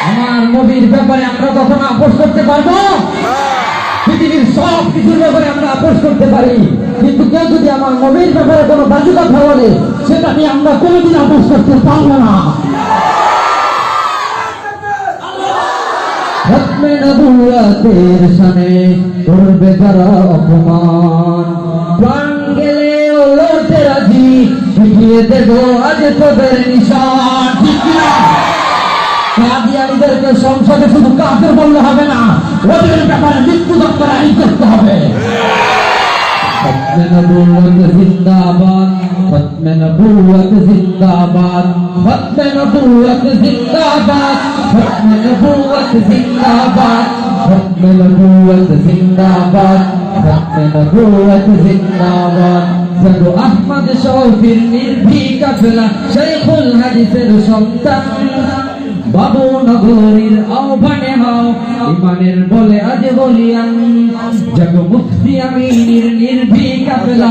আমার নবীর ব্যাপারে আমরা কখনো আপোষ করতে পারবো? পৃথিবীর সব কিছুর ব্যাপারে আমরা আপোষ করতে পারি, কিন্তু কেউ যদি আমার নবীর ব্যাপারে কোনো বাজে কথা বলে সেটা নিয়ে আমরা কোনোদিন আপোষ করতে পারবো না। খতমে নবুয়তের শানে করবে যারা অপমান, প্রাণ গেলেও লড়তে রাজি, মিটিয়ে দেবো আজ তোদের নিশান। ঠিক কিনা? কাদিয়ানীদেরকে সংসদে শুধু কাফের বললে হবে না, ওদের ব্যাপারে মৃত্যুদণ্ড আইন করতে হবে। খতমে নবুয়ত জিন্দাবাদ, খতমে নবুয়ত জিন্দাবাদ, খতমে নবুয়ত জিন্দাবাদ, খতমে নবুয়ত জিন্দাবাদ, খতমে নবুয়ত জিন্দাবাদ, খতমে নবুয়ত জিন্দাবাদ। জাগো আহমদ শফির নির্ভীক কাফেলা, শাইখুল হাদিসের সন্তান, বাবু নগরীর আহ্বানে হও ইমানের বলে আজ বলিয়ান। জাগো মুফতি আমিনের নির্ভীক কাফেলা,